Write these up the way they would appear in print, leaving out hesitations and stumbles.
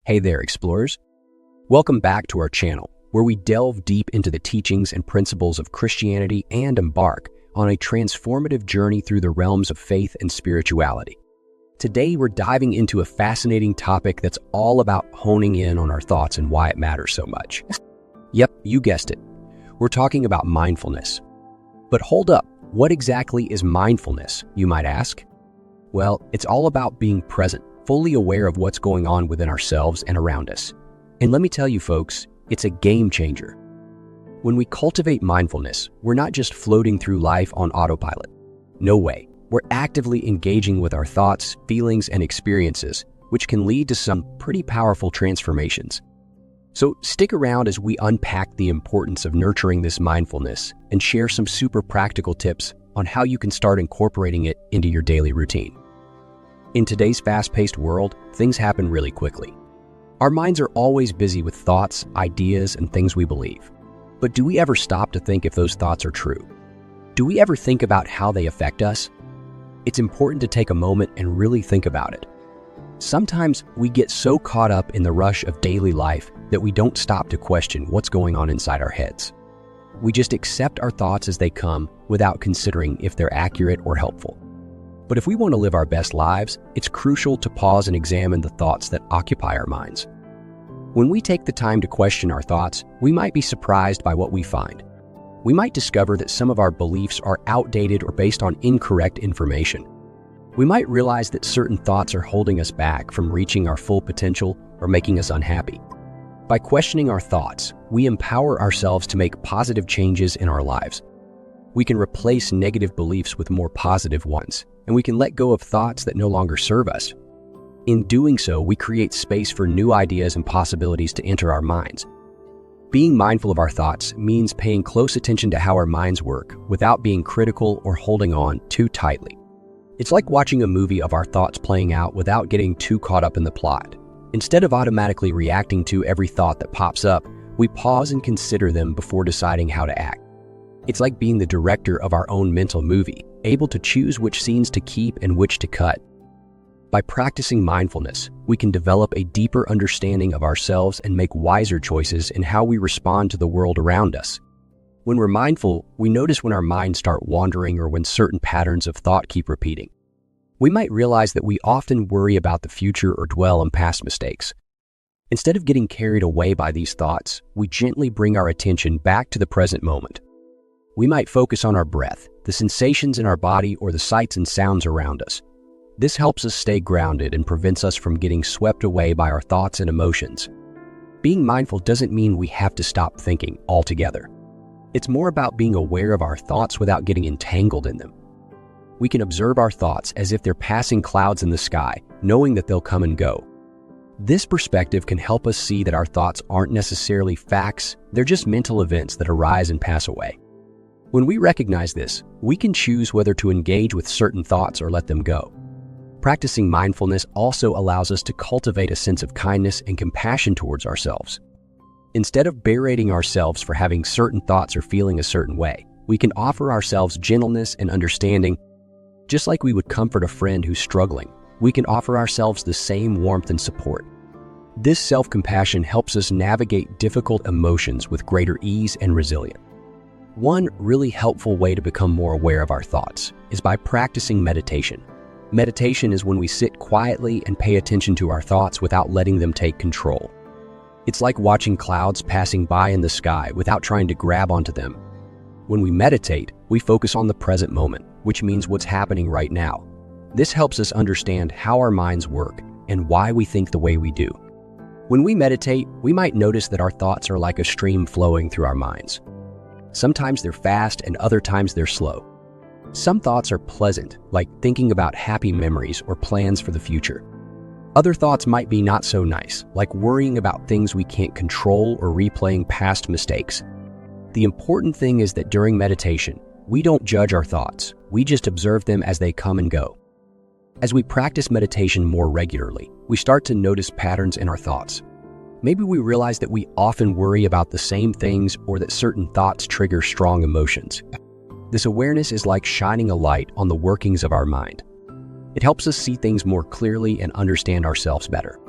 Hey there, explorers. Welcome back to our channel, where we delve deep into the teachings and principles of Christianity and embark on a transformative journey through the realms of faith and spirituality. Today, we're diving into a fascinating topic that's all about honing in on our thoughts and why it matters so much. Yep, you guessed it. We're talking about mindfulness. But hold up, what exactly is mindfulness, you might ask? Well, it's all about being present, fully aware of what's going on within ourselves and around us. And let me tell you folks, it's a game changer. When we cultivate mindfulness, we're not just floating through life on autopilot. No way. We're actively engaging with our thoughts, feelings, and experiences, which can lead to some pretty powerful transformations. So stick around as we unpack the importance of nurturing this mindfulness and share some super practical tips on how you can start incorporating it into your daily routine. In today's fast-paced world, things happen really quickly. Our minds are always busy with thoughts, ideas, and things we believe. But do we ever stop to think if those thoughts are true? Do we ever think about how they affect us? It's important to take a moment and really think about it. Sometimes we get so caught up in the rush of daily life that we don't stop to question what's going on inside our heads. We just accept our thoughts as they come without considering if they're accurate or helpful. But if we want to live our best lives, it's crucial to pause and examine the thoughts that occupy our minds. When we take the time to question our thoughts, we might be surprised by what we find. We might discover that some of our beliefs are outdated or based on incorrect information. We might realize that certain thoughts are holding us back from reaching our full potential or making us unhappy. By questioning our thoughts, we empower ourselves to make positive changes in our lives. We can replace negative beliefs with more positive ones, and we can let go of thoughts that no longer serve us. In doing so, we create space for new ideas and possibilities to enter our minds. Being mindful of our thoughts means paying close attention to how our minds work without being critical or holding on too tightly. It's like watching a movie of our thoughts playing out without getting too caught up in the plot. Instead of automatically reacting to every thought that pops up, we pause and consider them before deciding how to act. It's like being the director of our own mental movie, able to choose which scenes to keep and which to cut. By practicing mindfulness, we can develop a deeper understanding of ourselves and make wiser choices in how we respond to the world around us. When we're mindful, we notice when our minds start wandering or when certain patterns of thought keep repeating. We might realize that we often worry about the future or dwell on past mistakes. Instead of getting carried away by these thoughts, we gently bring our attention back to the present moment. We might focus on our breath, the sensations in our body, or the sights and sounds around us. This helps us stay grounded and prevents us from getting swept away by our thoughts and emotions. Being mindful doesn't mean we have to stop thinking altogether. It's more about being aware of our thoughts without getting entangled in them. We can observe our thoughts as if they're passing clouds in the sky, knowing that they'll come and go. This perspective can help us see that our thoughts aren't necessarily facts, they're just mental events that arise and pass away. When we recognize this, we can choose whether to engage with certain thoughts or let them go. Practicing mindfulness also allows us to cultivate a sense of kindness and compassion towards ourselves. Instead of berating ourselves for having certain thoughts or feeling a certain way, we can offer ourselves gentleness and understanding. Just like we would comfort a friend who's struggling, we can offer ourselves the same warmth and support. This self-compassion helps us navigate difficult emotions with greater ease and resilience. One really helpful way to become more aware of our thoughts is by practicing meditation. Meditation is when we sit quietly and pay attention to our thoughts without letting them take control. It's like watching clouds passing by in the sky without trying to grab onto them. When we meditate, we focus on the present moment, which means what's happening right now. This helps us understand how our minds work and why we think the way we do. When we meditate, we might notice that our thoughts are like a stream flowing through our minds. Sometimes they're fast and other times they're slow. Some thoughts are pleasant, like thinking about happy memories or plans for the future. Other thoughts might be not so nice, like worrying about things we can't control or replaying past mistakes. The important thing is that during meditation, we don't judge our thoughts, we just observe them as they come and go. As we practice meditation more regularly, we start to notice patterns in our thoughts. Maybe we realize that we often worry about the same things or that certain thoughts trigger strong emotions. This awareness is like shining a light on the workings of our mind. It helps us see things more clearly and understand ourselves better.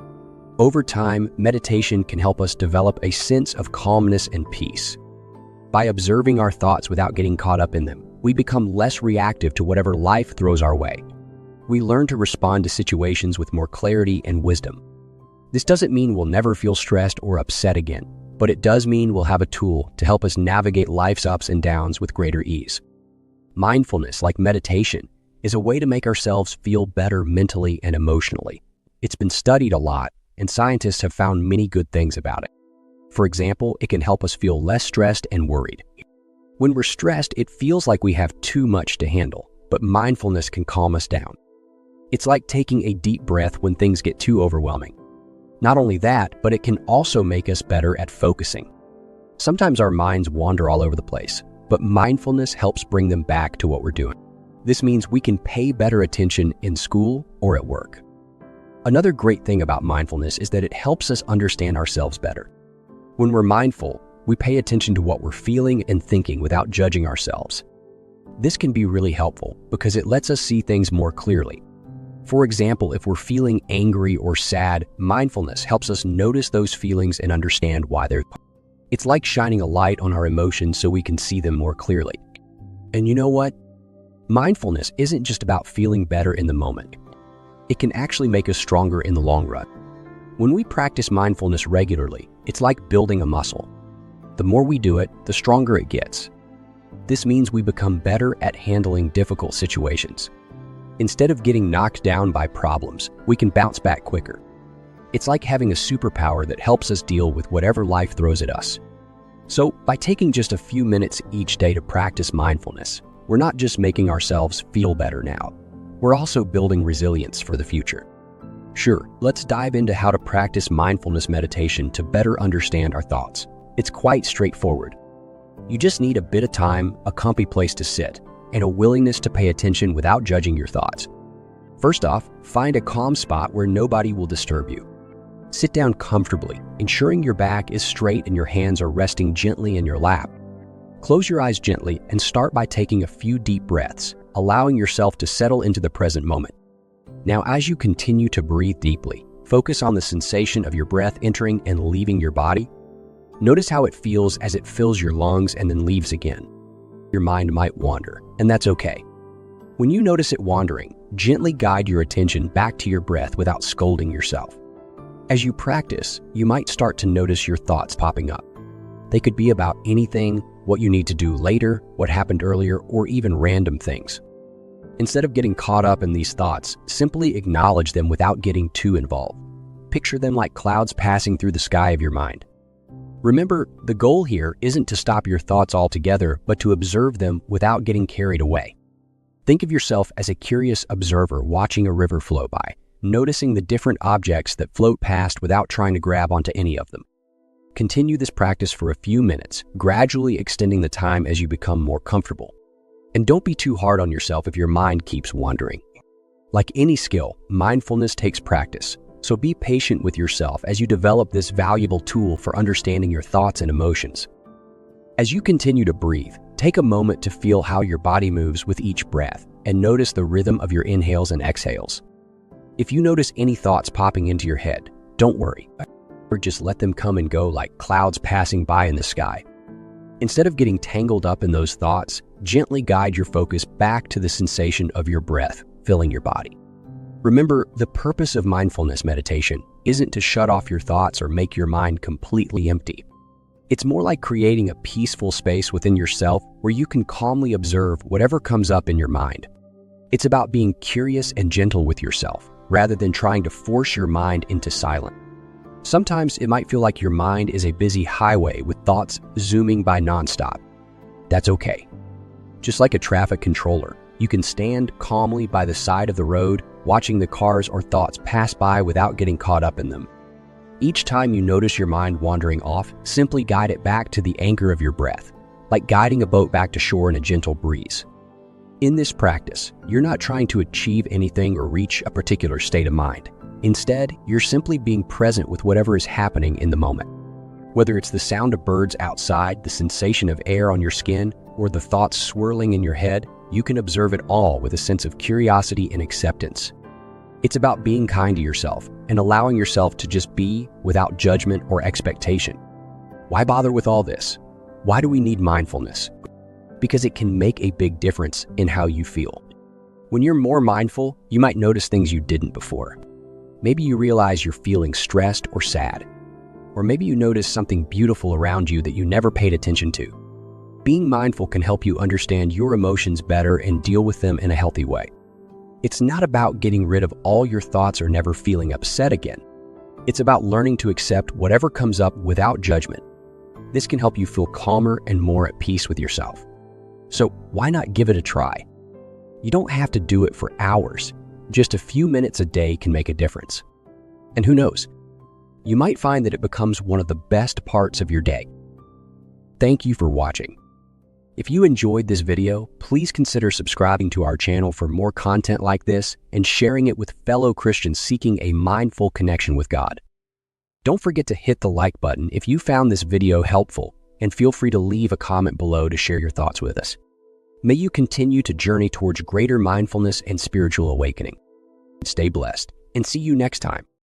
Over time, meditation can help us develop a sense of calmness and peace. By observing our thoughts without getting caught up in them, we become less reactive to whatever life throws our way. We learn to respond to situations with more clarity and wisdom. This doesn't mean we'll never feel stressed or upset again, but it does mean we'll have a tool to help us navigate life's ups and downs with greater ease. Mindfulness, like meditation, is a way to make ourselves feel better mentally and emotionally. It's been studied a lot, and scientists have found many good things about it. For example, it can help us feel less stressed and worried. When we're stressed, it feels like we have too much to handle, but mindfulness can calm us down. It's like taking a deep breath when things get too overwhelming. Not only that, but it can also make us better at focusing. Sometimes our minds wander all over the place, but mindfulness helps bring them back to what we're doing. This means we can pay better attention in school or at work. Another great thing about mindfulness is that it helps us understand ourselves better. When we're mindful, we pay attention to what we're feeling and thinking without judging ourselves. This can be really helpful because it lets us see things more clearly. For example, if we're feeling angry or sad, mindfulness helps us notice those feelings and understand why they're there. It's like shining a light on our emotions so we can see them more clearly. And you know what? Mindfulness isn't just about feeling better in the moment. It can actually make us stronger in the long run. When we practice mindfulness regularly, it's like building a muscle. The more we do it, the stronger it gets. This means we become better at handling difficult situations. Instead of getting knocked down by problems, we can bounce back quicker. It's like having a superpower that helps us deal with whatever life throws at us. So, by taking just a few minutes each day to practice mindfulness, we're not just making ourselves feel better now. We're also building resilience for the future. Sure, let's dive into how to practice mindfulness meditation to better understand our thoughts. It's quite straightforward. You just need a bit of time, a comfy place to sit, and a willingness to pay attention without judging your thoughts. First off, find a calm spot where nobody will disturb you. Sit down comfortably, ensuring your back is straight and your hands are resting gently in your lap. Close your eyes gently and start by taking a few deep breaths, allowing yourself to settle into the present moment. Now, as you continue to breathe deeply, focus on the sensation of your breath entering and leaving your body. Notice how it feels as it fills your lungs and then leaves again. Your mind might wander, and that's okay. When you notice it wandering, gently guide your attention back to your breath without scolding yourself. As you practice, you might start to notice your thoughts popping up. They could be about anything, what you need to do later, what happened earlier, or even random things. Instead of getting caught up in these thoughts, simply acknowledge them without getting too involved. Picture them like clouds passing through the sky of your mind. Remember, the goal here isn't to stop your thoughts altogether, but to observe them without getting carried away. Think of yourself as a curious observer watching a river flow by, noticing the different objects that float past without trying to grab onto any of them. Continue this practice for a few minutes, gradually extending the time as you become more comfortable. And don't be too hard on yourself if your mind keeps wandering. Like any skill, mindfulness takes practice, so be patient with yourself as you develop this valuable tool for understanding your thoughts and emotions. As you continue to breathe, take a moment to feel how your body moves with each breath and notice the rhythm of your inhales and exhales. If you notice any thoughts popping into your head, don't worry, or just let them come and go like clouds passing by in the sky. Instead of getting tangled up in those thoughts, gently guide your focus back to the sensation of your breath filling your body. Remember, the purpose of mindfulness meditation isn't to shut off your thoughts or make your mind completely empty. It's more like creating a peaceful space within yourself where you can calmly observe whatever comes up in your mind. It's about being curious and gentle with yourself, rather than trying to force your mind into silence. Sometimes it might feel like your mind is a busy highway with thoughts zooming by nonstop. That's okay. Just like a traffic controller, you can stand calmly by the side of the road, watching the cars or thoughts pass by without getting caught up in them. Each time you notice your mind wandering off, simply guide it back to the anchor of your breath, like guiding a boat back to shore in a gentle breeze. In this practice, you're not trying to achieve anything or reach a particular state of mind. Instead, you're simply being present with whatever is happening in the moment. Whether it's the sound of birds outside, the sensation of air on your skin, or the thoughts swirling in your head, you can observe it all with a sense of curiosity and acceptance. It's about being kind to yourself and allowing yourself to just be without judgment or expectation. Why bother with all this? Why do we need mindfulness? Because it can make a big difference in how you feel. When you're more mindful, you might notice things you didn't before. Maybe you realize you're feeling stressed or sad. Or maybe you notice something beautiful around you that you never paid attention to. Being mindful can help you understand your emotions better and deal with them in a healthy way. It's not about getting rid of all your thoughts or never feeling upset again. It's about learning to accept whatever comes up without judgment. This can help you feel calmer and more at peace with yourself. So why not give it a try? You don't have to do it for hours. Just a few minutes a day can make a difference. And who knows? You might find that it becomes one of the best parts of your day. Thank you for watching. If you enjoyed this video, please consider subscribing to our channel for more content like this and sharing it with fellow Christians seeking a mindful connection with God. Don't forget to hit the like button if you found this video helpful, and feel free to leave a comment below to share your thoughts with us. May you continue to journey towards greater mindfulness and spiritual awakening. Stay blessed, and see you next time.